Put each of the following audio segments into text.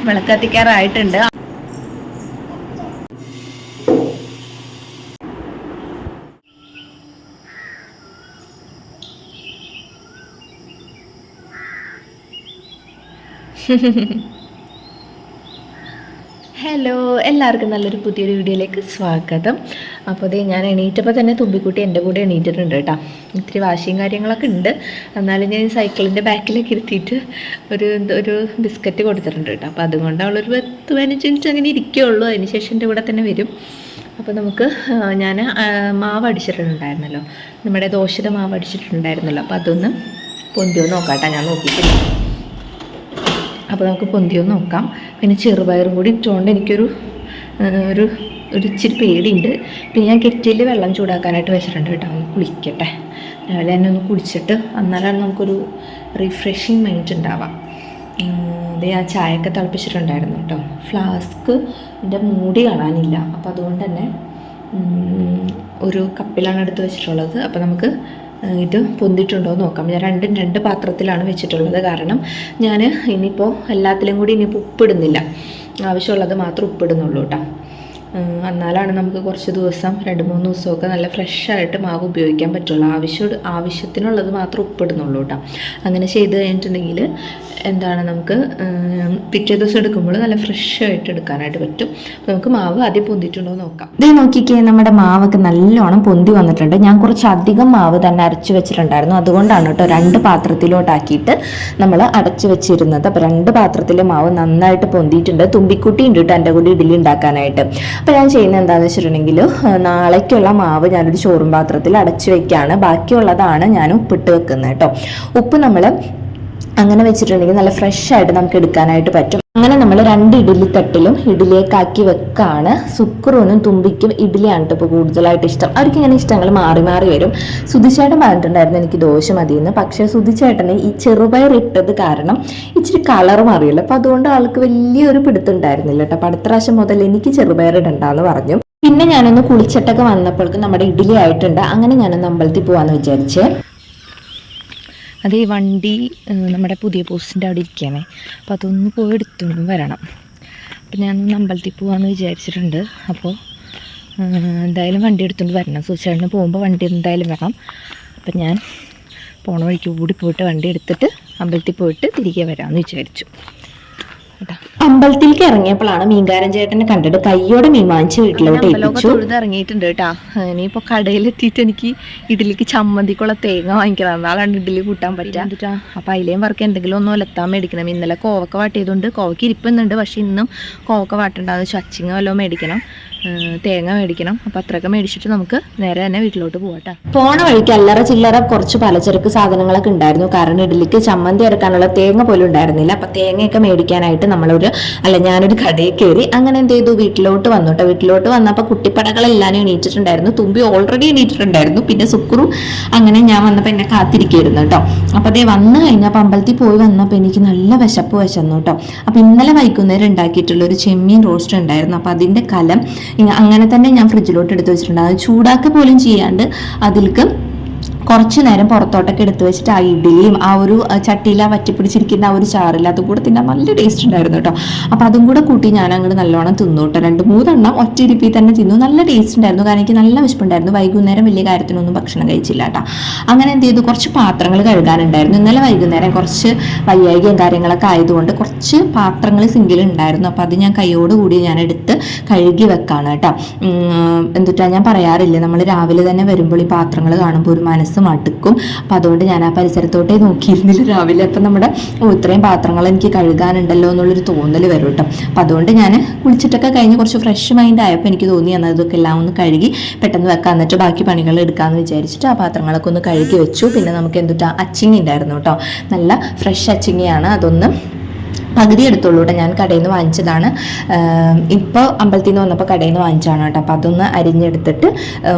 വിളക്ക് കത്തിക്കാറായിട്ടുണ്ട്. ഹലോ, എല്ലാവർക്കും നല്ലൊരു പുതിയൊരു വീഡിയോയിലേക്ക് സ്വാഗതം. അപ്പോൾ അതേ ഞാൻ എണീറ്റപ്പോൾ തന്നെ തുമ്പിക്കുട്ടി എൻ്റെ കൂടെ എണീറ്റിട്ടുണ്ട് കേട്ടോ. ഇത്തിരി വാശിയും കാര്യങ്ങളൊക്കെ ഉണ്ട്. എന്നാലും ഞാൻ സൈക്കിളിൻ്റെ ബാക്കിലേക്ക് ഇരുത്തിയിട്ട് ഒരു ബിസ്ക്കറ്റ് കൊടുത്തിട്ടുണ്ട് കേട്ടോ. അപ്പോൾ അതുകൊണ്ട് അവളൊരു 10-15 മിനിറ്റ് അങ്ങനെ ഇരിക്കുകയുള്ളൂ. അതിന് ശേഷം എൻ്റെ കൂടെ തന്നെ വരും. അപ്പോൾ നമുക്ക് ഞാൻ മാവ് അടിച്ചിട്ടുണ്ടായിരുന്നല്ലോ, നമ്മുടെ ദോശയുടെ മാവ് അടിച്ചിട്ടുണ്ടായിരുന്നല്ലോ. അപ്പോൾ അതൊന്ന് പൊന്തിയോ നോക്കാട്ടോ, ഞാൻ നോക്കിയിട്ടില്ല. അപ്പോൾ നമുക്ക് പൊന്തിയോ നോക്കാം. പിന്നെ ചെറുപയറും കൂടി ഇട്ടുകൊണ്ട് എനിക്കൊരു ഇച്ചിരി പേടിയുണ്ട്. പിന്നെ ഞാൻ കെറ്റിയിൽ വെള്ളം ചൂടാക്കാനായിട്ട് വെച്ചിട്ടുണ്ട് കേട്ടോ. ഒന്ന് കുളിക്കട്ടെ, രാവിലെ തന്നെ ഒന്ന് കുളിച്ചിട്ട് എന്നാലാണ് നമുക്കൊരു റിഫ്രഷിങ് മൈൻഡ് ഉണ്ടാവാം. അത് ഞാൻ ചായയൊക്കെ തിളപ്പിച്ചിട്ടുണ്ടായിരുന്നു കേട്ടോ. ഫ്ലാസ്കിൻ്റെ മൂടി കാണാനില്ല, അപ്പോൾ അതുകൊണ്ട് തന്നെ ഒരു കപ്പിലാണ് എടുത്ത് വെച്ചിട്ടുള്ളത്. അപ്പോൾ നമുക്ക് ഇത് പൊന്തിട്ടുണ്ടോ എന്ന് നോക്കാം. ഞാൻ രണ്ട് പാത്രത്തിലാണ് വെച്ചിട്ടുള്ളത്. കാരണം ഞാൻ ഇനിയിപ്പോൾ എല്ലാത്തിലും കൂടി ഇനിയിപ്പോൾ ഉപ്പിടുന്നില്ല, ആവശ്യമുള്ളത് മാത്രം ഉപ്പിടുന്നുള്ളൂ കേട്ടോ. എന്നാലാണ് നമുക്ക് കുറച്ച് ദിവസം 2-3 ദിവസമൊക്കെ നല്ല ഫ്രഷായിട്ട് മാവ് ഉപയോഗിക്കാൻ പറ്റുള്ളൂ. ആവശ്യത്തിനുള്ളത് മാത്രം ഉപ്പിടുന്നുള്ളൂ കേട്ടോ. അങ്ങനെ ചെയ്ത് കഴിഞ്ഞിട്ടുണ്ടെങ്കിൽ എന്താണ് നമുക്ക് പിറ്റേ ദിവസം എടുക്കുമ്പോൾ നല്ല ഫ്രഷായിട്ട് എടുക്കാനായിട്ട് പറ്റും. അപ്പോൾ നമുക്ക് മാവ് ആദ്യം പൊന്തിയിട്ടുണ്ടോ എന്ന് നോക്കാം. ഇത് നോക്കിക്കേ, നമ്മുടെ മാവൊക്കെ നല്ലോണം പൊന്തി വന്നിട്ടുണ്ട്. ഞാൻ കുറച്ച് അധികം മാവ് തന്നെ അരച്ച് വെച്ചിട്ടുണ്ടായിരുന്നു. അതുകൊണ്ടാണ് കേട്ടോ 2 പാത്രത്തിലോട്ടാക്കിയിട്ട് നമ്മൾ അടച്ച് വെച്ചിരുന്നത്. അപ്പോൾ 2 പാത്രത്തിലെ മാവ് നന്നായിട്ട് പൊന്തിയിട്ടുണ്ട്. തുമ്പിക്കുട്ടി ഉണ്ട് കേട്ടോ എൻ്റെ കൂടെ ഇഡ്ഡലി ഉണ്ടാക്കാനായിട്ട്. അപ്പോൾ ഞാൻ ചെയ്യുന്നത് എന്താണെന്ന് വെച്ചിട്ടുണ്ടെങ്കിൽ നാളേക്കുള്ള മാവ് ഞാനൊരു ചോറും പാത്രത്തിൽ അടച്ചു വയ്ക്കുകയാണ്. ബാക്കിയുള്ളതാണ് ഞാൻ ഉപ്പിട്ട് വെക്കുന്നത് കേട്ടോ. ഉപ്പ് നമ്മൾ അങ്ങനെ വെച്ചിട്ടുണ്ടെങ്കിൽ നല്ല ഫ്രഷായിട്ട് നമുക്ക് എടുക്കാനായിട്ട് പറ്റും. അങ്ങനെ നമ്മൾ 2 ഇഡ്ഡലി തട്ടിലും ഇഡ്ഡലിയേക്കാക്കി വെക്കാണ്. സുക്രൂനും തുമ്പിക്കും ഇഡ്ഡലിയാണ് ഇപ്പോൾ കൂടുതലായിട്ട് ഇഷ്ടം. അവർക്ക് ഇങ്ങനെ ഇഷ്ടങ്ങൾ മാറി മാറി വരും. സുധിച്ചേട്ടൻ പറഞ്ഞിട്ടുണ്ടായിരുന്നു എനിക്ക് ദോശ മതിയെന്ന്. പക്ഷേ സുധിച്ചേട്ടന് ഈ ചെറുപയർ ഇട്ടത് കാരണം ഇച്ചിരി കളർ മാറിയല്ലോ. അപ്പോൾ അതുകൊണ്ട് ആൾക്ക് വലിയൊരു പിടുത്തുണ്ടായിരുന്നില്ല കേട്ടോ. അപ്പോൾ അടുത്ത പ്രാവശ്യം മുതൽ എനിക്ക് ചെറുപയർ ഇടണ്ടെന്ന് പറഞ്ഞു. പിന്നെ ഞാനൊന്ന് കുളിച്ചിട്ടൊക്കെ വന്നപ്പോഴേക്കും നമ്മുടെ ഇഡ്ഡലി ആയിട്ടുണ്ട്. അങ്ങനെ ഞാനൊന്ന് അമ്പലത്തിൽ പോകാമെന്ന് വിചാരിച്ചേ. അത് ഈ വണ്ടി നമ്മുടെ പുതിയ പോസ്റ്റിൻ്റെ അവിടെ ഇരിക്കുകയാണേ. അപ്പോൾ അതൊന്ന് പോയി എടുത്തുകൊണ്ട് വരണം. അപ്പം ഞാനൊന്ന് അമ്പലത്തിൽ പോകാമെന്ന് വിചാരിച്ചിട്ടുണ്ട്. അപ്പോൾ എന്തായാലും വണ്ടി എടുത്തുകൊണ്ട് വരണം. സൂചിച്ചേട്ടന് പോകുമ്പോൾ വണ്ടി എന്തായാലും വരണം. അപ്പം ഞാൻ പോണ വഴിക്ക് കൂടി പോയിട്ട് വണ്ടി എടുത്തിട്ട് അമ്പലത്തിൽ പോയിട്ട് തിരികെ വരാമെന്ന് വിചാരിച്ചു. അമ്പലത്തിലേക്ക് ഇറങ്ങിയപ്പോഴാണ് മീൻകാരൻ ചേട്ടനെ കണ്ടിട്ട് കയ്യോടെ മീൻ വാങ്ങിച്ച് വീട്ടിലോട്ട് ഏൽപ്പിച്ചു. ഇറങ്ങിയിട്ടുണ്ട് കേട്ടോ. ഇനിയിപ്പോൾ കടയിലെത്തിയിട്ട് എനിക്ക് ഇഡ്ഡലിക്ക് ചമ്മന്തിക്കുള്ള തേങ്ങ വാങ്ങിക്കണം. എന്നാലാണ് ഇഡ്ഡലി കൂട്ടാൻ പറ്റുക. അപ്പോൾ അതിലേയും വർക്ക് എന്തെങ്കിലും ഒന്നും ഒലത്താൻ മേടിക്കണം. ഇന്നലെ കോവക്ക വാട്ടിയതുകൊണ്ട് കോവയ്ക്ക് ഇരിപ്പുന്നുണ്ട്. പക്ഷെ ഇന്നും കോവക്ക വാട്ടണ്ടാന്ന് വെച്ചാൽ അച്ചിങ്ങ വല്ലതും മേടിക്കണം, തേങ്ങ മേടിക്കണം. അപ്പം അത്രയൊക്കെ മേടിച്ചിട്ട് നമുക്ക് നേരെ തന്നെ വീട്ടിലോട്ട് പോകട്ടെ. പോണ വഴിക്ക് അല്ലറ ചില്ലറ കുറച്ച് പലചരക്ക് സാധനങ്ങളൊക്കെ ഉണ്ടായിരുന്നു. കാരണം ഇഡ്ഡലിക്ക് ചമ്മന്തി ഇറക്കാനുള്ള തേങ്ങ പോലും ഉണ്ടായിരുന്നില്ല. അപ്പം തേങ്ങയൊക്കെ മേടിക്കാനായിട്ട് ഞാനൊരു കടയിൽ കയറി. അങ്ങനെ എന്ത് ചെയ്തു, വീട്ടിലോട്ട് വന്നു കേട്ടോ. വീട്ടിലോട്ട് വന്നപ്പോൾ കുട്ടിപ്പടകളെല്ലാവരും എണീറ്റിട്ടുണ്ടായിരുന്നു. തുമ്പി ഓൾറെഡി എണീറ്റിട്ടുണ്ടായിരുന്നു. പിന്നെ സുക്രു അങ്ങനെ ഞാൻ വന്നപ്പോൾ എന്നെ കാത്തിരിക്കുകയായിരുന്നു കേട്ടോ. അപ്പോൾ അതേ വന്നു കഴിഞ്ഞപ്പോൾ അമ്പലത്തിൽ പോയി വന്നപ്പോൾ എനിക്ക് നല്ല വിശപ്പ് വശന്നു കേട്ടോ. അപ്പോൾ ഇന്നലെ വൈകുന്നേരം ഉണ്ടാക്കിയിട്ടുള്ള ഒരു ചെമ്മീൻ റോസ്റ്റ് ഉണ്ടായിരുന്നു. അപ്പോൾ അതിൻ്റെ കലം അങ്ങനെ തന്നെ ഞാൻ ഫ്രിഡ്ജിലോട്ട് എടുത്ത് വെച്ചിട്ടുണ്ട്. അത് ചൂടാക്കുക പോലും ചെയ്യാണ്ട് അതിലേക്ക് കുറച്ച് നേരം പുറത്തോട്ടൊക്കെ എടുത്ത് വെച്ചിട്ട് ആ ഇഡ്ഡലിയും ആ ഒരു ചട്ടിയിൽ ആ വറ്റിപ്പിടിച്ചിരിക്കുന്ന ആ ഒരു ചാറിൽ അതും കൂടെ തിന്നാൻ നല്ല ടേസ്റ്റ് ഉണ്ടായിരുന്നു കേട്ടോ. അപ്പോൾ അതും കൂടെ കൂട്ടി ഞാൻ അങ്ങോട്ട് നല്ലോണം തിന്നു കേട്ടോ. 2-3 എണ്ണം ഒറ്റ ഇരിപ്പിൽ തന്നെ തിന്നു. നല്ല ടേസ്റ്റ് ഉണ്ടായിരുന്നു. കാരണം എനിക്ക് നല്ല വിശപ്പുണ്ടായിരുന്നു. വൈകുന്നേരം വലിയ കാര്യത്തിനൊന്നും ഭക്ഷണം കഴിച്ചില്ല കേട്ടോ. അങ്ങനെ എന്ത് ചെയ്തു, കുറച്ച് പാത്രങ്ങൾ കഴുകാനുണ്ടായിരുന്നു. ഇന്നലെ വൈകുന്നേരം കുറച്ച് വയ്യായികയും കാര്യങ്ങളൊക്കെ ആയതുകൊണ്ട് കുറച്ച് പാത്രങ്ങൾ സിങ്കിൽ ഉണ്ടായിരുന്നു. അപ്പോൾ അത് ഞാൻ കൈയോടുകൂടി ഞാൻ എടുത്ത് കഴുകി വെക്കാണ് കേട്ടോ. എന്തുട്ടാ ഞാൻ പറയാറില്ലേ, നമ്മൾ രാവിലെ തന്നെ വരുമ്പോൾ ഈ പാത്രങ്ങൾ കാണുമ്പോൾ ഒരു മനസ്സ് മടുക്കും. അപ്പം അതുകൊണ്ട് ഞാൻ ആ പരിസരത്തോട്ടേ നോക്കിയിരുന്നില്ല രാവിലെ. അപ്പം നമ്മുടെ ഇത്രയും പാത്രങ്ങൾ എനിക്ക് കഴുകാനുണ്ടല്ലോ എന്നുള്ളൊരു തോന്നൽ വരും കേട്ടോ. അപ്പം അതുകൊണ്ട് ഞാൻ കുളിച്ചിട്ടൊക്കെ കഴിഞ്ഞ് കുറച്ച് ഫ്രഷ് മൈൻഡ് ആയപ്പോൾ എനിക്ക് തോന്നി എന്നാൽ ഇതൊക്കെ എല്ലാം ഒന്ന് കഴുകി പെട്ടെന്ന് വെക്കാൻ, എന്നിട്ട് ബാക്കി പണികൾ എടുക്കാമെന്ന് വിചാരിച്ചിട്ട് ആ പാത്രങ്ങളൊക്കെ ഒന്ന് കഴുകി വെച്ചു. പിന്നെ നമുക്ക് എന്തുട്ടാ അച്ചിങ്ങ ഉണ്ടായിരുന്നു കേട്ടോ. നല്ല ഫ്രഷ് അച്ചിങ്ങയാണ്. അതൊന്ന് പകുതി എടുത്തുള്ളൂ കേട്ടോ. ഞാൻ കടയിൽ നിന്ന് വാങ്ങിച്ചതാണ്. ഇപ്പോൾ അമ്പലത്തിൽ നിന്ന് വന്നപ്പോൾ കടയിൽ നിന്ന് വാങ്ങിച്ചതാണ് കേട്ടോ. അപ്പോൾ അതൊന്ന് അരിഞ്ഞെടുത്തിട്ട്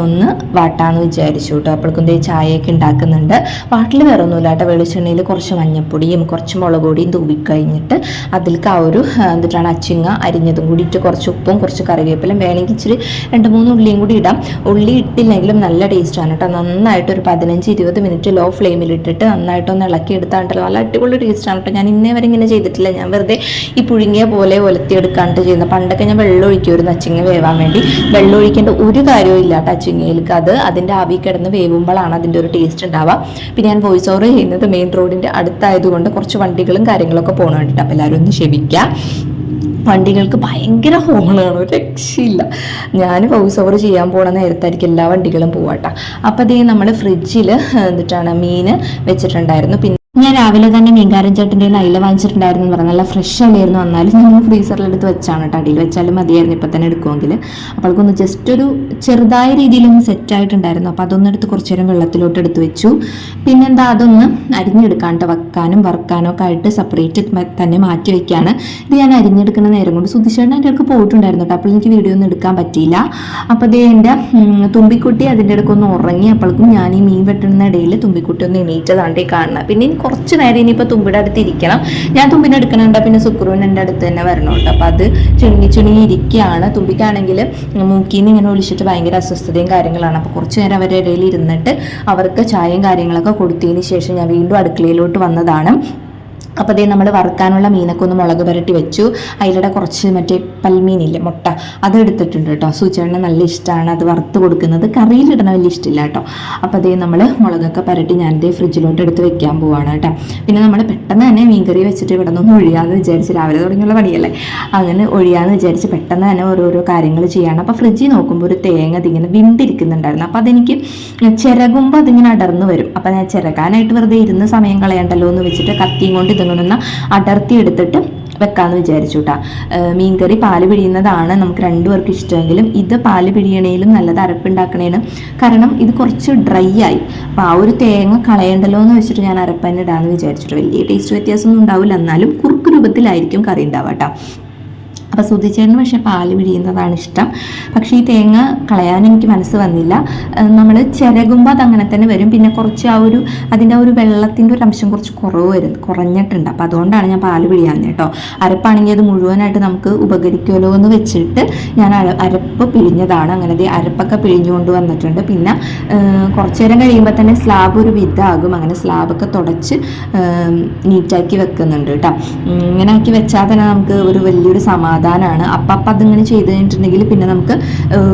ഒന്ന് വാട്ടാന്ന് വിചാരിച്ചു കേട്ടോ. അപ്പോഴേക്കും ചായയൊക്കെ ഉണ്ടാക്കുന്നുണ്ട്. വാട്ടിൽ വേറെ ഒന്നുമില്ല കേട്ടോ. വെളിച്ചെണ്ണയിൽ കുറച്ച് മഞ്ഞപ്പൊടിയും കുറച്ച് മുളക് പൊടിയും തൂവിക്കഴിഞ്ഞിട്ട് അതിലേക്ക് ആ ഒരു എന്നിട്ടാണ് അച്ചിങ്ങ അരിഞ്ഞതും കൂടി ഇട്ട് കുറച്ച് ഉപ്പും കുറച്ച് കറിവേപ്പിലും വേണമെങ്കിൽ ഇച്ചിരി 2-3 ഉള്ളിയും കൂടി ഇടാം. ഉള്ളി ഇട്ടില്ലെങ്കിലും നല്ല ടേസ്റ്റാണ് കേട്ടോ. നന്നായിട്ട് ഒരു 15-20 മിനിറ്റ് ലോ ഫ്ലെയിമിൽ ഇട്ടിട്ട് നന്നായിട്ടൊന്ന് ഇളക്കി എടുത്താണ്ടല്ലോ നല്ല അടിപൊളി ടേസ്റ്റാണ് കേട്ടോ. ഞാൻ ഇന്നേ വരെ ഇങ്ങനെ ചെയ്തിട്ടില്ല. ഞാൻ ഞാൻ വെറുതെ ഈ പുഴുങ്ങിയ പോലെ ഒലത്തിയെടുക്കാണ്ട് ചെയ്യുന്നത്. പണ്ടൊക്കെ ഞാൻ വെള്ളം ഒഴിക്കുമായിരുന്നു അച്ചിങ്ങ വേവാൻ വേണ്ടി. വെള്ളം ഒഴിക്കേണ്ട ഒരു കാര്യവും ഇല്ല കേട്ടോ അച്ചിങ്ങയിലേക്ക്. അത് അതിൻ്റെ ആവി കിടന്ന് വേവുമ്പോഴാണ് അതിൻ്റെ ഒരു ടേസ്റ്റ് ഉണ്ടാവുക. പിന്നെ ഞാൻ വോയിസ് ഓവർ ചെയ്യുന്നത് മെയിൻ റോഡിൻ്റെ അടുത്തായതുകൊണ്ട് കുറച്ച് വണ്ടികളും കാര്യങ്ങളൊക്കെ പോകണം വേണ്ടിയിട്ട്. അപ്പോൾ എല്ലാവരും ഒന്ന് ക്ഷമിക്കുക. വണ്ടികൾക്ക് ഭയങ്കര ഹോണാണ്, ഒരു രക്ഷയില്ല. ഞാൻ വോയിസ് ഓവർ ചെയ്യാൻ പോകണ നേരത്തായിരിക്കും എല്ലാ വണ്ടികളും പോവാട്ടോ. അപ്പോൾ അതേ നമ്മൾ ഫ്രിഡ്ജിൽ എന്നിട്ടാണ് മീൻ വെച്ചിട്ടുണ്ടായിരുന്നു. പിന്നെ ഞാൻ രാവിലെ തന്നെ മീൻകാരൻ ചേട്ടൻ്റെ അയില വാങ്ങിച്ചിട്ടുണ്ടായിരുന്നു എന്ന് പറഞ്ഞാൽ നല്ല ഫ്രഷ് അല്ലായിരുന്നു. വന്നാലും ഞാൻ ഫ്രീസറിലെടുത്ത് വെച്ചാണ് കേട്ടോ. അടിയിൽ വെച്ചാലും മതിയായിരുന്നു ഇപ്പം തന്നെ എടുക്കുമെങ്കിൽ. അപ്പോൾ അവർക്കൊന്ന് ജസ്റ്റ് ഒരു ചെറുതായ രീതിയിലൊന്ന് സെറ്റായിട്ടുണ്ടായിരുന്നു. അപ്പോൾ അതൊന്നും എടുത്ത് കുറച്ച് നേരം വെള്ളത്തിലോട്ട് എടുത്ത് വെച്ചു. പിന്നെന്താ അതൊന്ന് അരിഞ്ഞെടുക്കാണ്ട് വെക്കാനും വറുക്കാനും ഒക്കെ ആയിട്ട് സെപ്പറേറ്റ് തന്നെ മാറ്റി വെക്കുകയാണ്. ഇത് ഞാൻ അരിഞ്ഞെടുക്കുന്ന നേരം കൊണ്ട് സുധിച്ചേട്ടൻ എൻ്റെ അടുക്ക് പോയിട്ടുണ്ടായിരുന്നു കേട്ടോ. അപ്പോൾ എനിക്ക് വീഡിയോ ഒന്നും എടുക്കാൻ പറ്റിയില്ല. അപ്പോൾ അതേ എൻ്റെ തുമ്പിക്കുട്ടി അതിൻ്റെ അടുക്കൊന്ന് ഉറങ്ങി. അപ്പോഴേക്കും ഞാൻ ഈ മീൻ വെട്ടുന്ന ഇടയിൽ തുമ്പിക്കുട്ടി ഒന്ന് എണീറ്റതാണ്ടേ കാണുന്നത്. പിന്നെ കുറച്ച് നേരം ഇനിയിപ്പോൾ തുമ്പിയുടെ അടുത്ത് ഇരിക്കണം. ഞാൻ തുമ്പിനെ എടുക്കണുണ്ട്, പിന്നെ സുക്രുവിന് എൻ്റെ അടുത്ത് തന്നെ വരണമുണ്ട്. അപ്പോൾ അത് ചുണുങ്ങി ഇരിക്കുകയാണ്. തുമ്പിക്കാണെങ്കിൽ മൂക്കിന്ന് ഇങ്ങനെ ഒളിച്ചിട്ട് ഭയങ്കര അസ്വസ്ഥതയും കാര്യങ്ങളാണ്. അപ്പോൾ കുറച്ച് നേരം അവരുടെ ഇടയിൽ ഇരുന്നിട്ട് അവർക്ക് ചായയും കാര്യങ്ങളൊക്കെ കൊടുത്തതിന് ശേഷം ഞാൻ വീണ്ടും അടുക്കളയിലോട്ട് വന്നതാണ്. അപ്പോൾ അതേ നമ്മൾ വറുക്കാനുള്ള മീനൊക്കെ ഒന്ന് മുളക് പുരട്ടി വെച്ചു. അതിലൂടെ കുറച്ച് മറ്റേ പൽമീനില്ലേ മുട്ട, അത് എടുത്തിട്ടുണ്ട് കേട്ടോ. സൂചേട്ടന് നല്ല ഇഷ്ടമാണ് അത് വറുത്ത് കൊടുക്കുന്നത്. കറിയിലിടണ വലിയ ഇഷ്ടമില്ല കേട്ടോ. അപ്പോൾ അതേ നമ്മൾ മുളകൊക്കെ പുരട്ടി ഞാനിതേ ഫ്രിഡ്ജിലോട്ട് എടുത്ത് വെക്കാൻ പോവാണ് കേട്ടോ. പിന്നെ നമ്മൾ പെട്ടെന്ന് തന്നെ മീൻകറി വെച്ചിട്ട് ഇവിടെ നിന്ന് ഒഴിയാന്ന് വിചാരിച്ച്, രാവിലെ തുടങ്ങിയുള്ള പണിയല്ലേ, അങ്ങനെ ഒഴിയാന്ന് വിചാരിച്ച് പെട്ടെന്ന് തന്നെ ഓരോരോ കാര്യങ്ങൾ ചെയ്യാണ്. അപ്പോൾ ഫ്രിഡ്ജിൽ നോക്കുമ്പോൾ ഒരു തേങ്ങ ഇതിങ്ങനെ വിണ്ടിരിക്കുന്നുണ്ടായിരുന്നു. അപ്പോൾ അതെനിക്ക് ചിരകുമ്പോൾ അതിങ്ങനെ അടർന്നു വരും. അപ്പോൾ ഞാൻ ചിരകാനായിട്ട് വെറുതെ ഇരുന്ന് സമയം കളയണ്ടല്ലോ എന്ന് വെച്ചിട്ട് കത്തിയും കൊണ്ട് ഇതൊന്ന് അടർത്തി എടുത്തിട്ട് വെക്കാമെന്ന് വിചാരിച്ചു കേട്ടോ. മീൻകറി പാല് പിഴിയുന്നതാണ് നമുക്ക് രണ്ടുപേർക്ക് ഇഷ്ടമെങ്കിലും ഇത് പാല് പിഴിയണേലും നല്ലത് അരപ്പുണ്ടാക്കണേനും. കാരണം ഇത് കുറച്ച് ഡ്രൈ ആയി. അപ്പോൾ ആ ഒരു തേങ്ങ കളയണ്ടല്ലോ എന്ന് വെച്ചിട്ട് ഞാൻ അരപ്പന്നെ ഇടാമെന്ന് വിചാരിച്ചിട്ട്. വലിയ ടേസ്റ്റ് വ്യത്യാസമൊന്നും ഉണ്ടാവില്ല, എന്നാലും കുറുക്ക് രൂപത്തിലായിരിക്കും കറി ഉണ്ടാവുക കേട്ടോ. അപ്പോൾ സുധിച്ചേട്ടന് പക്ഷേ പാല് പിഴിയുന്നതാണ് ഇഷ്ടം. പക്ഷേ ഈ തേങ്ങ കളയാൻ എനിക്ക് മനസ്സ് വന്നില്ല. നമ്മൾ ചിരകുമ്പോൾ അതങ്ങനെ തന്നെ വരും. പിന്നെ കുറച്ച് ആ ഒരു അതിൻ്റെ ഒരു വെള്ളത്തിൻ്റെ ഒരു അംശം കുറച്ച് കുറഞ്ഞിട്ടുണ്ട്. അപ്പോൾ അതുകൊണ്ടാണ് ഞാൻ പാല് പിഴിയാന്ന് കേട്ടോ. അരപ്പാണെങ്കിൽ അത് മുഴുവനായിട്ട് നമുക്ക് ഉപകരിക്കുമല്ലോ എന്ന് വെച്ചിട്ട് ഞാൻ അരപ്പ് പിഴിഞ്ഞതാണ്. അങ്ങനെ അരപ്പൊക്കെ പിഴിഞ്ഞുകൊണ്ട് വന്നിട്ടുണ്ട്. പിന്നെ കുറച്ച് നേരം കഴിയുമ്പോൾ തന്നെ സ്ലാബ് ഒരു വിധാകും. അങ്ങനെ സ്ലാബൊക്കെ തുടച്ച് നീറ്റാക്കി വെക്കുന്നുണ്ട് കേട്ടോ. ഇങ്ങനെ ആക്കി വെച്ചാൽ തന്നെ നമുക്ക് ഒരു വലിയൊരു സമാധാനമാണ്. അപ്പം അതിങ്ങനെ ചെയ്ത് കഴിഞ്ഞിട്ടുണ്ടെങ്കിൽ പിന്നെ നമുക്ക്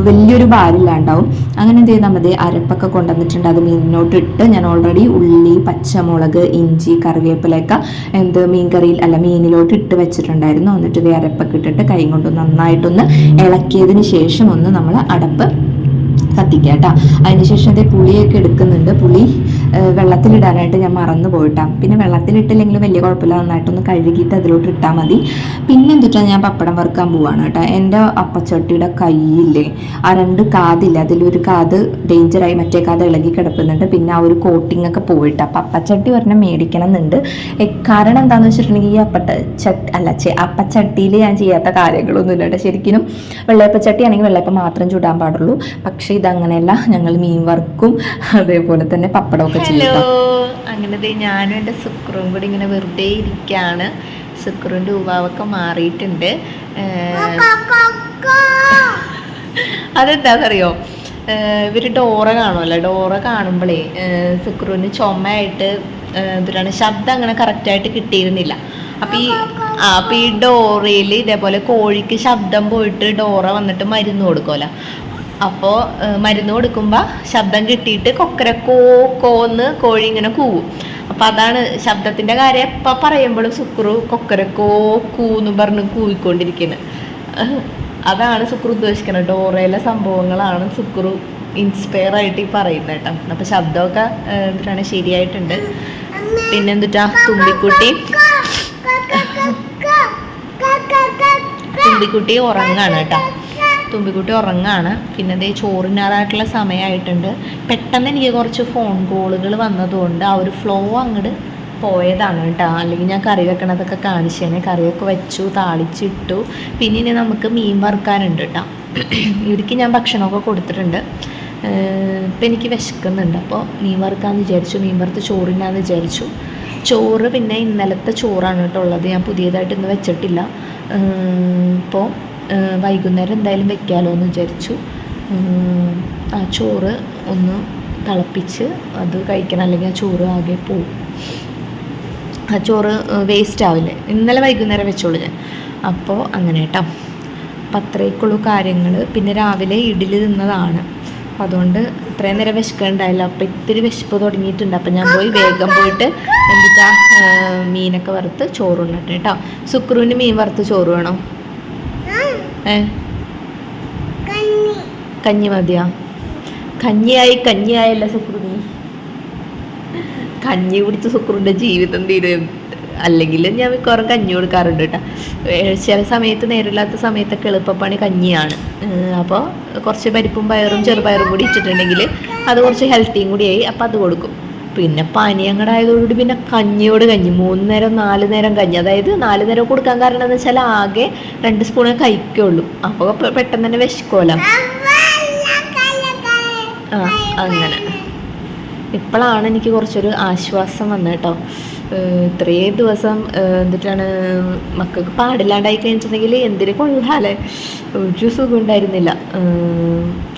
വലിയൊരു ഭാരമില്ലാണ്ടാവും. അങ്ങനെ എന്ത് ചെയ്താൽ മതി, അരപ്പൊക്കെ കൊണ്ടുവന്നിട്ടുണ്ട്. അത് മീനിനോട്ട് ഇട്ട് ഞാൻ ഓൾറെഡി ഉള്ളി, പച്ചമുളക്, ഇഞ്ചി, കറിവേപ്പിലൊക്കെ മീനിലോട്ട് ഇട്ട് വെച്ചിട്ടുണ്ടായിരുന്നു. എന്നിട്ട് ഇത് അരപ്പൊക്കെ ഇട്ടിട്ട് കൈ കൊണ്ട് നന്നായിട്ടൊന്ന് ഇളക്കിയതിന് ശേഷം ഒന്ന് നമ്മൾ അടപ്പ് കത്തിക്കുക കേട്ടോ. അതിനുശേഷം അതേ പുളിയൊക്കെ എടുക്കുന്നുണ്ട്. പുളി വെള്ളത്തിലിടാനായിട്ട് ഞാൻ മറന്നു പോയിട്ടാ. പിന്നെ വെള്ളത്തിലിട്ടില്ലെങ്കിൽ വലിയ കുഴപ്പമില്ല, നന്നായിട്ടൊന്ന് കഴുകിയിട്ട് അതിലോട്ട് ഇട്ടാൽ മതി. പിന്നെ എന്തിട്ടാ ഞാൻ പപ്പടം വറുക്കാൻ പോവാണ് കേട്ടോ. എൻ്റെ അപ്പച്ചട്ടിയുടെ കൈയില്ലേ ആ രണ്ട് കാതില്ല, അതിലൊരു കാത് ഡേഞ്ചറായി, മറ്റേ കാത് ഇളകി കിടക്കുന്നുണ്ട്. പിന്നെ ആ ഒരു കോട്ടിങ് ഒക്കെ പോയിട്ട് അപ്പം അപ്പച്ചട്ടി ഒരെണ്ണം മേടിക്കണം എന്നുണ്ട്. കാരണം എന്താണെന്ന് വെച്ചിട്ടുണ്ടെങ്കിൽ ഈ അപ്പച്ചട്ടിയിൽ ഞാൻ ചെയ്യാത്ത കാര്യങ്ങളൊന്നുമില്ല കേട്ടോ. ശരിക്കും വെള്ളയപ്പച്ചട്ടി ആണെങ്കിൽ വെള്ളയപ്പം മാത്രം ചുടാൻ പാടുള്ളൂ. പക്ഷേ ഇതങ്ങനെയല്ല, ഞങ്ങൾ മീൻ വറുക്കും അതേപോലെ തന്നെ പപ്പടമൊക്കെ ചെയ്യും. അങ്ങനെ ഞാനും എൻ്റെ സുക്രുവും കൂടി ഇങ്ങനെ വെറുതെ ഇരിക്കുകയാണ്. സുക്രുവിൻ്റെ ഉവാവൊക്കെ മാറിയിട്ടുണ്ട്. അതെന്താണെന്നറിയോ, ഇവർ ഡോറ കാണുമല്ലോ, ഡോറ കാണുമ്പോഴേ സുക്രുവിന് ചുമയായിട്ട് എന്തിനാണ് ശബ്ദം അങ്ങനെ കറക്റ്റായിട്ട് കിട്ടിയിരുന്നില്ല. അപ്പം ഈ ഡോറയിൽ ഇതേപോലെ കോഴിക്ക് ശബ്ദം പോയിട്ട് ഡോറ വന്നിട്ട് മരുന്ന് കൊടുക്കുമല്ലോ. അപ്പോൾ മരുന്ന് കൊടുക്കുമ്പോൾ ശബ്ദം കിട്ടിയിട്ട് കൊക്കരക്കോന്ന് കോഴി ഇങ്ങനെ കൂവും. അപ്പം അതാണ് ശബ്ദത്തിൻ്റെ കാര്യം. എപ്പോൾ പറയുമ്പോഴും സുക്രു കൊക്കരക്കോ കൂന്ന് പറഞ്ഞ് കൂവിക്കൊണ്ടിരിക്കുന്നത്. അതാണ് സുക്രു ഉദ്ദേശിക്കുന്നത്. ഡോറയിലെ സംഭവങ്ങളാണ് സുക്രു ഇൻസ്പയർ ആയിട്ട് ഈ പറയുന്നത് കേട്ടോ. അപ്പം ശബ്ദമൊക്കെ എന്തിട്ടാണ് ശരിയായിട്ടുണ്ട്. പിന്നെന്തിട്ടാ തുമ്പിക്കുട്ടി ഉറങ്ങാണ് കേട്ടോ. തുമ്പിക്കുട്ടി ഉറങ്ങാണ്. പിന്നെ അതേ ചോറിനാറായിട്ടുള്ള സമയമായിട്ടുണ്ട്. പെട്ടെന്ന് എനിക്ക് കുറച്ച് ഫോൺ കോളുകൾ വന്നതുകൊണ്ട് ആ ഒരു ഫ്ലോ അങ്ങോട്ട് പോയതാണ് കേട്ടോ. അല്ലെങ്കിൽ ഞാൻ കറി വെക്കണതൊക്കെ കാണിച്ചേനെ. കറിയൊക്കെ വെച്ചു, താളിച്ചിട്ടു. പിന്നെ ഇനി നമുക്ക് മീൻ വറുക്കാനുണ്ട് കേട്ടോ. ഇവർക്ക് ഞാൻ ഭക്ഷണമൊക്കെ കൊടുത്തിട്ടുണ്ട്. ഇപ്പം എനിക്ക് വിശക്കുന്നുണ്ട്. അപ്പോൾ മീൻ വറുക്കാമെന്ന് വിചാരിച്ചു. മീൻ വറുത്ത് ചോറിനാന്ന് വിചാരിച്ചു. ചോറ് പിന്നെ ഇന്നലത്തെ ചോറാണ് കേട്ടോ ഉള്ളത്. ഞാൻ പുതിയതായിട്ട് ഇന്ന് വെച്ചിട്ടില്ല. ഇപ്പോൾ വൈകുന്നേരം എന്തായാലും വെക്കാമല്ലോ എന്ന് വിചാരിച്ചു. ആ ചോറ് ഒന്ന് തിളപ്പിച്ച് അത് കഴിക്കണം, അല്ലെങ്കിൽ ആ ചോറ് ആകെ പോവും. ആ ചോറ് വേസ്റ്റ് ആവില്ലേ. ഇന്നലെ വൈകുന്നേരം വെച്ചോളൂ ഞാൻ. അപ്പോൾ അങ്ങനെ കേട്ടോ. അപ്പം അത്രയൊക്കെയുള്ളൂ കാര്യങ്ങൾ. പിന്നെ രാവിലെ ഇഡ്ഡലി തിന്നതാണ്. അപ്പം അതുകൊണ്ട് ഇത്രയും നേരം വിശക്കുന്നുണ്ടായില്ല. അപ്പം ഇത്തിരി വിശപ്പ് തുടങ്ങിയിട്ടുണ്ട്. അപ്പം ഞാൻ പോയി വേഗം പോയിട്ട് എന്താ മീനൊക്കെ വറുത്ത് ചോറുണ്ടിട്ട് കേട്ടോ. സുക്രുവിന് മീൻ വറുത്ത് ചോറ് വേണോ? കഞ്ഞി മതിയാ? കഞ്ഞിയായല്ല സുക്രുനി. കഞ്ഞി കുടിച്ച് സുക്രുവിൻ്റെ ജീവിതം തീരും. അല്ലെങ്കിൽ ഞാൻ മിക്കവാറും കഞ്ഞി കൊടുക്കാറുണ്ട് കേട്ടോ. ചില സമയത്ത് നേരില്ലാത്ത സമയത്തൊക്കെ എളുപ്പപ്പണി കഞ്ഞിയാണ്. അപ്പോൾ കുറച്ച് പരിപ്പും പയറും ചെറുപയറും കൂടി ഇട്ടിട്ടുണ്ടെങ്കിൽ അത് കുറച്ച് ഹെൽത്തിയും കൂടിയായി. അപ്പോൾ അത് കൊടുക്കും. പിന്നെ പനി അങ്ങോട്ട് ആയതോടുകൂടി പിന്നെ കഞ്ഞിയോട് കഞ്ഞി 3 നേരം 4 നേരം കഞ്ഞി. അതായത് 4 നേരം കൊടുക്കാൻ കാരണം എന്ന് വെച്ചാൽ ആകെ 2 സ്പൂണേ കഴിക്കുള്ളൂ. അപ്പോൾ പെട്ടെന്ന് തന്നെ വിശക്കുമല്ലോ. അങ്ങനെ ഇപ്പോഴാണ് എനിക്ക് കുറച്ചൊരു ആശ്വാസം വന്നത് കേട്ടോ. ഇത്രയും ദിവസം എന്നിട്ടാണ് മക്കൾക്ക് പാടില്ലാണ്ടായി കഴിഞ്ഞിട്ടുണ്ടെങ്കിൽ എന്തിനു കൊള്ളാലേ, ഒരു സുഖം ഉണ്ടായിരുന്നില്ല.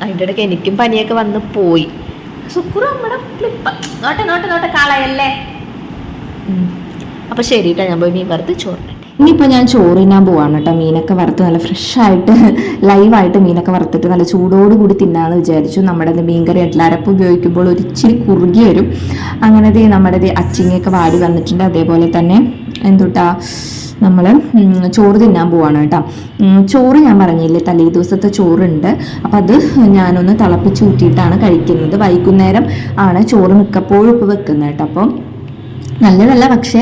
അതിൻ്റെ ഇടയ്ക്ക് എനിക്കും പനിയൊക്കെ വന്ന് പോയി. സുക്കുറു നമ്മുടെ ക്ലിപ്പ് നോട്ടെ കളയല്ലേ. അപ്പം ശരി കേട്ടോ, ഞാൻ പോയി മീൻ വറുത്ത് ചോറിന്. ഇനിയിപ്പോൾ ഞാൻ ചോറ് തിന്നാൻ പോവാണ് കേട്ടോ. മീനൊക്കെ വറുത്ത് നല്ല ഫ്രഷായിട്ട് ലൈവായിട്ട് മീനൊക്കെ വറുത്തിട്ട് നല്ല ചൂടോടുകൂടി തിന്നാമെന്ന് വിചാരിച്ചു. നമ്മുടെ മീൻകറി അരപ്പ് ഉപയോഗിക്കുമ്പോൾ ഒരു ഇച്ചിരി കുറുകി വരും. അങ്ങനെ നമ്മുടെ അച്ചിങ്ങയൊക്കെ വാടി വന്നിട്ടുണ്ട്. അതേപോലെ തന്നെ എന്തുട്ടാ നമ്മൾ ചോറ് തിന്നാൻ പോവാണ് കേട്ടോ. ചോറ് ഞാൻ പറഞ്ഞില്ലേ തലേ ദിവസത്തെ ചോറുണ്ട്. അപ്പം അത് ഞാനൊന്ന് തിളപ്പിച്ച് ഊറ്റിയിട്ടാണ് കഴിക്കുന്നത്. വൈകുന്നേരം ആണ് ചോറ് മിക്കപ്പോഴും ഇപ്പോൾ വെക്കുന്നത് കേട്ടോ. അപ്പം നല്ലതല്ല, പക്ഷേ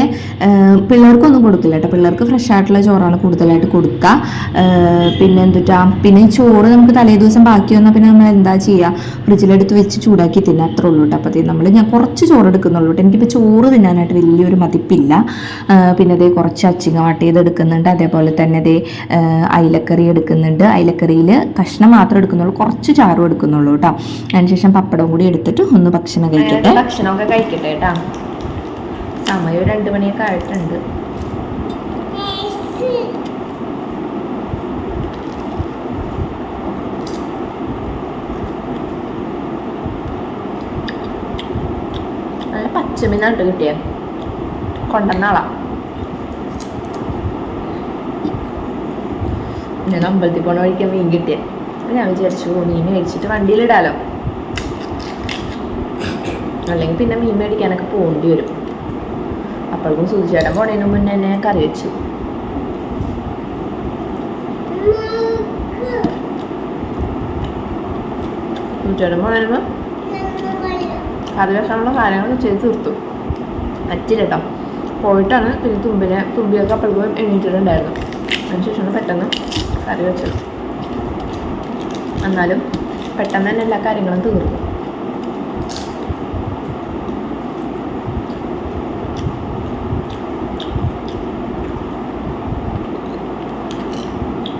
പിള്ളേർക്കൊന്നും കൊടുക്കില്ല കേട്ടോ. പിള്ളേർക്ക് ഫ്രഷ് ആയിട്ടുള്ള ചോറാണ് കൂടുതലായിട്ട് കൊടുക്കുക. പിന്നെ ചോറ് നമുക്ക് തലേ ദിവസം ബാക്കി വന്നാൽ പിന്നെ നമ്മൾ എന്താ ചെയ്യുക, ഫ്രിഡ്ജിലെടുത്ത് വെച്ച് ചൂടാക്കി തിന്നാൻ അത്രേ ഉള്ളൂ കേട്ടോ. അപ്പോൾ ഞാൻ കുറച്ച് ചോറ് എടുക്കുന്നുള്ളൂ കേട്ടോ. എനിക്കിപ്പോൾ ചോറ് തിന്നാനായിട്ട് വലിയൊരു മതിപ്പില്ല. പിന്നെ അതേ കുറച്ച് അച്ചിങ്ങ വാട്ടിയത് എടുക്കുന്നുണ്ട്. അതേപോലെ തന്നെ അതേ അയിലക്കറി എടുക്കുന്നുണ്ട്. അയിലക്കറിയിൽ കഷ്ണം മാത്രം എടുക്കുന്നുള്ളൂ, കുറച്ച് ചാറും എടുക്കുന്നുള്ളൂ കേട്ടോ. അതിനുശേഷം പപ്പടവും കൂടി എടുത്തിട്ട് ഒന്ന് ഭക്ഷണമൊക്കെ കഴിക്കട്ടെ കേട്ടോ. സമയം 2 മണിയൊക്കെ ആയിട്ടുണ്ട്. നല്ല പച്ചമീനായിട്ട് കിട്ടിയ കൊണ്ടുവന്നാളാ. ഞാൻ അമ്പലത്തിൽ പോണ വഴിക്കാൻ മീൻ കിട്ടിയ. ഞാൻ വിചാരിച്ചു മീൻ മേടിച്ചിട്ട് വണ്ടിയിലിടാലോ, അല്ലെങ്കിൽ പിന്നെ മീൻ മേടിക്കാനൊക്കെ പോകേണ്ടി വരും. അപ്പോഴേക്കും സുധിച്ചേട്ടൻ പോണതിന് മുന്നേ തന്നെ കറി വെച്ചു. സുധിച്ചേട്ടൻ പോണതിന് കറി വെക്കാനുള്ള കാര്യങ്ങൾ ചെയ്ത് തീർത്തു. പറ്റില്ല കേട്ടോ. പോയിട്ടാണ് പിന്നെ തുമ്പിയൊക്കെ അപ്പോഴേക്കും എണീറ്റിട്ടുണ്ടായിരുന്നു. അതിനുശേഷമാണ് പെട്ടെന്ന് കറി വെച്ചത്. എന്നാലും പെട്ടെന്ന് തന്നെ എല്ലാ കാര്യങ്ങളും തീർന്നു.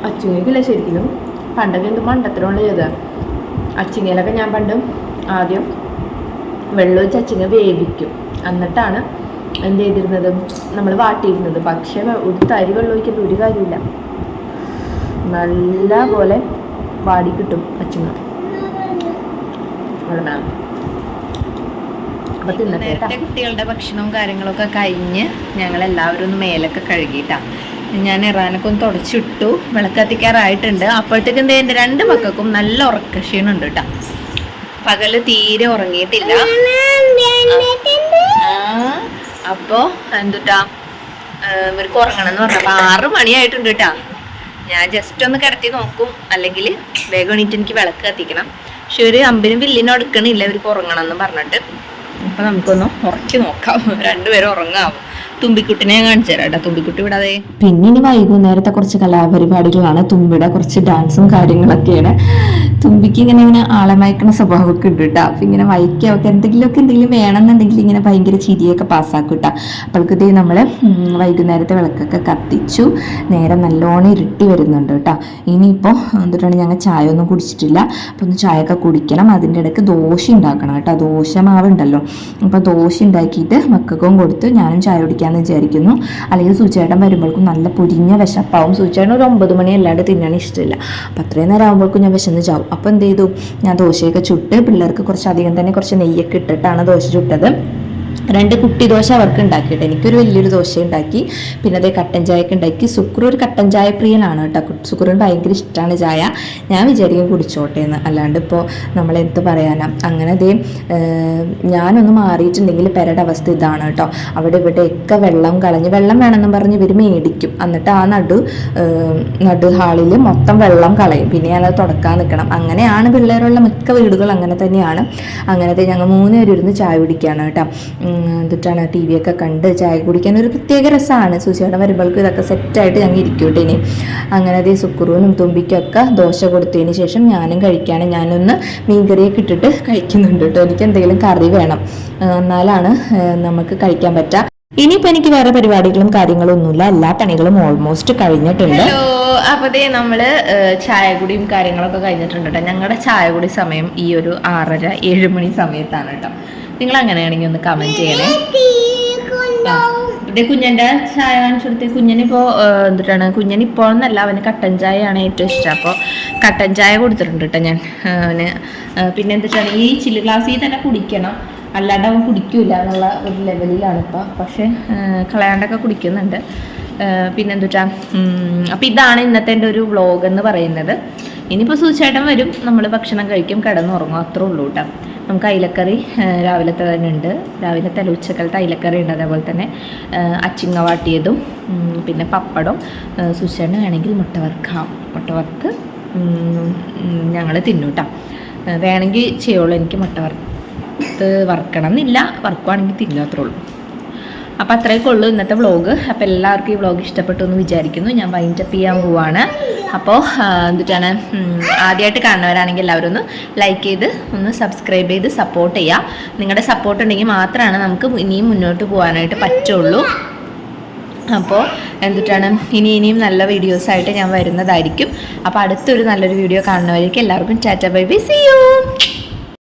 അച്ചിങ്ങയ്ക്കില്ല ശരിക്കും. പണ്ടൊക്കെ എന്ത് മണ്ടത്തരമുള്ള ചെയ്തത്. അച്ചിങ്ങയിലൊക്കെ ഞാൻ പണ്ട് ആദ്യം വെള്ളം ഒഴിച്ച് അച്ചിങ്ങ വേവിക്കും, എന്നിട്ടാണ് എന്ത് ചെയ്തിരുന്നത്, നമ്മൾ വാട്ടിയിരുന്നത്. പക്ഷേ ഒരു തരി വെള്ളം ഒഴിക്കേണ്ട ഒരു കാര്യമില്ല, നല്ല പോലെ വാടി കിട്ടും അച്ചിങ്ങ. അപ്പം തിന്നത്തെ കുട്ടികളുടെ ഭക്ഷണവും കാര്യങ്ങളൊക്കെ കഴിഞ്ഞ് ഞങ്ങളെല്ലാവരും ഒന്ന് മേലൊക്കെ കഴുകിയിട്ടാണ്. ഞാൻ ഇറാനൊക്കെ ഒന്ന് തുടച്ചിട്ടു. വിളക്ക് കത്തിക്കാറായിട്ടുണ്ട്. അപ്പോഴത്തേക്കും എൻ്റെ 2 മക്കൾക്കും നല്ല ഉറക്കക്ഷീണുണ്ട് കേട്ടോ. പകല് തീരെ ഉറങ്ങിയിട്ടില്ല. അപ്പോൾ എന്തുട്ടാ ഇവർക്ക് ഉറങ്ങണം എന്ന് പറഞ്ഞപ്പോൾ 6 മണിയായിട്ടുണ്ട് കേട്ടോ. ഞാൻ ജസ്റ്റ് ഒന്ന് കിടത്തി നോക്കും, അല്ലെങ്കിൽ വേഗം എണീറ്റ് എനിക്ക് വിളക്ക് കത്തിക്കണം. പക്ഷെ ഒരു അമ്പിനും വില്ലിനും എടുക്കണില്ല ഇവർക്ക് ഉറങ്ങണം എന്ന് പറഞ്ഞിട്ട്. അപ്പം നമുക്കൊന്ന് ഉറക്കി നോക്കാം, 2 പേരും ഉറങ്ങാവും. തുമ്പിക്കുട്ടിനെ ഞാൻ കാണിച്ചു തരാം കേട്ടോ. തുമ്പിക്കുട്ടി വിടാതെ. പിന്നെ ഇനി വൈകുന്നേരത്തെ കുറച്ച് കലാപരിപാടികളാണ്. തുമ്പിയുടെ കുറച്ച് ഡാൻസും കാര്യങ്ങളൊക്കെയാണ്. തുമ്പിക്ക് ഇങ്ങനെ ആളെ മയക്കണ സ്വഭാവമൊക്കെ ഉണ്ട് കേട്ടോ. അപ്പം ഇങ്ങനെ വൈക്കുക, അവർക്ക് എന്തെങ്കിലും വേണമെന്നുണ്ടെങ്കിൽ ഇങ്ങനെ ഭയങ്കര ചിരിയൊക്കെ പാസ്സാക്കും കേട്ടോ. അപ്പോഴേക്കതേ നമ്മൾ വൈകുന്നേരത്തെ വിളക്കൊക്കെ കത്തിച്ചു. നേരെ നല്ലോണം ഇരുട്ടി വരുന്നുണ്ട് കേട്ടോ. ഇനിയിപ്പോൾ എന്തിട്ടാണ്, ഞങ്ങൾ ചായ ഒന്നും കുടിച്ചിട്ടില്ല. അപ്പോൾ ഒന്ന് ചായയൊക്കെ കുടിക്കണം. അതിൻ്റെ ഇടയ്ക്ക് ദോശ ഉണ്ടാക്കണം കേട്ടോ. ദോശ മാവുണ്ടല്ലോ, അപ്പോൾ ദോശ ഉണ്ടാക്കിയിട്ട് മക്കൾക്കും കൊടുത്ത് ഞാനും ചായ കുടിക്കാമെന്ന് വിചാരിക്കുന്നു. അല്ലെങ്കിൽ സൂചേട്ടൻ വരുമ്പോഴേക്കും നല്ല പൊരിഞ്ഞ വിശപ്പാവും. സൂചേട്ടൻ ഒരു 9 മണി അല്ലാണ്ട് തിന്നാൻ ഇഷ്ടമില്ല. അപ്പോൾ അത്രയും നേരം ആകുമ്പോഴേക്കും ഞാൻ വിശന്ന് ചാവും. അപ്പോൾ എന്ത് ചെയ്തു, ഞാൻ ദോശയൊക്കെ ചുട്ട് പിള്ളേർക്ക് കുറച്ചധികം തന്നെ കുറച്ച് നെയ്യൊക്കെ ഇട്ടിട്ടാണ് ദോശ ചുട്ടത്. 2 കുട്ടി ദോശ അവർക്ക് ഉണ്ടാക്കിയിട്ട് എനിക്കൊരു വലിയൊരു ദോശ ഉണ്ടാക്കി. പിന്നെ അതേ കട്ടൻ ചായയൊക്കെ ഉണ്ടാക്കി. സുക്രു ഒരു കട്ടൻ ചായ പ്രിയനാണ് കേട്ടോ. സുക്രുവിന് ഭയങ്കര ഇഷ്ടമാണ് ചായ. ഞാൻ വിചാരിക്കും കുടിച്ചോട്ടെ എന്ന്, അല്ലാണ്ട് ഇപ്പോൾ നമ്മളെന്ത് പറയാനാ. അങ്ങനെ അതേ ഞാനൊന്ന് മാറിയിട്ടുണ്ടെങ്കിൽ പെരയുടെ അവസ്ഥ ഇതാണ് കേട്ടോ. അവിടെ ഇവിടെയൊക്കെ വെള്ളം കളഞ്ഞ്, വെള്ളം വേണമെന്ന് പറഞ്ഞ് ഇവർ മേടിക്കും. എന്നിട്ട് ആ നടു ഹാളിൽ മൊത്തം വെള്ളം കളയും. പിന്നെ ഞാനത് തുടക്കാൻ നിൽക്കണം. അങ്ങനെയാണ് പിള്ളേരുള്ള മിക്ക വീടുകൾ അങ്ങനെ തന്നെയാണ്. അങ്ങനത്തെ ഞങ്ങൾ 3 പേരും ഇരുന്ന് ചായ കുടിക്കുകയാണ് കേട്ടോ. എന്നിട്ടാണ് ടി വി ഒക്കെ കണ്ട് ചായ കുടിക്കാൻ ഒരു പ്രത്യേക രസമാണ്. സുചേട്ടൻ വരുമ്പോഴേക്കും ഇതൊക്കെ സെറ്റായിട്ട് ഞങ്ങൾ ഇരിക്കൂട്ടെ ഇനി. അങ്ങനെ അതേ സുക്കുറുവിനും തുമ്പിക്കൊക്കെ ദോശ കൊടുത്തതിന് ശേഷം ഞാനും കഴിക്കുകയാണ്. ഞാനൊന്ന് മീൻകറിയൊക്കെ ഇട്ടിട്ട് കഴിക്കുന്നുണ്ട് കേട്ടോ. എനിക്ക് എന്തെങ്കിലും കറി വേണം, എന്നാലാണ് നമുക്ക് കഴിക്കാൻ പറ്റുക. ഇനിയിപ്പോൾ എനിക്ക് വേറെ പരിപാടികളും കാര്യങ്ങളും ഒന്നുമില്ല. എല്ലാ പണികളും ഓൾമോസ്റ്റ് കഴിഞ്ഞിട്ടുണ്ട്. അപ്പോൾ അതേ നമ്മൾ ചായ കുടിയും കാര്യങ്ങളൊക്കെ കഴിഞ്ഞിട്ടുണ്ട് കേട്ടോ. ഞങ്ങളുടെ ചായ കുടി സമയം ഈ ഒരു 6:30-7 മണി സമയത്താണ് കേട്ടോ. നിങ്ങൾ അങ്ങനെയാണെങ്കിൽ ഒന്ന് കമൻറ്റ് ചെയ്യണേ. ഇതേ കുഞ്ഞൻ്റെ ചായ കാണിച്ചു കൊടുത്തേ. കുഞ്ഞനിപ്പോൾ എന്തിട്ടാണ്, കുഞ്ഞനിപ്പോൾ എന്നല്ല, അവന് കട്ടൻ ചായയാണ് ഏറ്റവും ഇഷ്ടം. അപ്പോൾ കട്ടൻ ചായ കൊടുത്തിട്ടുണ്ട് കേട്ടോ ഞാൻ അവന്. പിന്നെ എന്തിട്ടാണ്, ഈ ചില്ല് ഗ്ലാസ്സിൽ തന്നെ കുടിക്കണം, അല്ലാണ്ട് അവൻ കുടിക്കില്ല എന്നുള്ള ഒരു ലെവലിലാണ് ഇപ്പോൾ. പക്ഷേ കളയാണ്ടൊക്കെ കുടിക്കുന്നുണ്ട്. പിന്നെ എന്തിട്ടാ, അപ്പോൾ ഇതാണ് ഇന്നത്തെ എൻ്റെ ഒരു വ്ളോഗ് എന്ന് പറയുന്നത്. ഇനിയിപ്പോൾ സൂചേട്ടൻ വരും, നമ്മൾ ഭക്ഷണം കഴിക്കും, കിടന്നുറങ്ങും, അത്രേ ഉള്ളൂ കേട്ടോ. നമുക്ക് അയിലക്കറി രാവിലത്തെ തന്നെ ഉണ്ട്. രാവിലത്തെ ഉച്ചക്കലത്തെ അയിലക്കറി ഉണ്ട്. അതേപോലെ തന്നെ അച്ചിങ്ങ വാട്ടിയതും പിന്നെ പപ്പടം. സുശേണ് വേണമെങ്കിൽ മുട്ട വറുത്ത് ഞങ്ങൾ തിന്നൂട്ടാ. വേണമെങ്കിൽ ചെയ്യുള്ളൂ. എനിക്ക് മുട്ട വറുക്കണം എന്നില്ല, വറുക്കുവാണെങ്കിൽ തിന്നും, അത്രേ ഉള്ളൂ. അപ്പോൾ അത്രയൊക്കെ ഉള്ളൂ ഇന്നത്തെ വ്ളോഗ്. അപ്പോൾ എല്ലാവർക്കും ഈ വ്ളോഗ് ഇഷ്ടപ്പെട്ടു എന്ന് വിചാരിക്കുന്നു. ഞാൻ വൈൻഡപ്പ് ചെയ്യാൻ പോവാണ്. അപ്പോൾ എന്തിട്ടാണ്, ആദ്യമായിട്ട് കാണുന്നവരാണെങ്കിൽ എല്ലാവരും ഒന്ന് ലൈക്ക് ചെയ്ത് ഒന്ന് സബ്സ്ക്രൈബ് ചെയ്ത് സപ്പോർട്ട് ചെയ്യുക. നിങ്ങളുടെ സപ്പോർട്ട് ഉണ്ടെങ്കിൽ മാത്രമാണ് നമുക്ക് ഇനിയും മുന്നോട്ട് പോകാനായിട്ട് പറ്റുള്ളൂ. അപ്പോൾ എന്തിട്ടാണ്, ഇനിയും നല്ല വീഡിയോസായിട്ട് ഞാൻ വരുന്നതായിരിക്കും. അപ്പോൾ അടുത്തൊരു നല്ലൊരു വീഡിയോ കാണുന്നവരേക്കും എല്ലാവർക്കും tata bye bye, see U.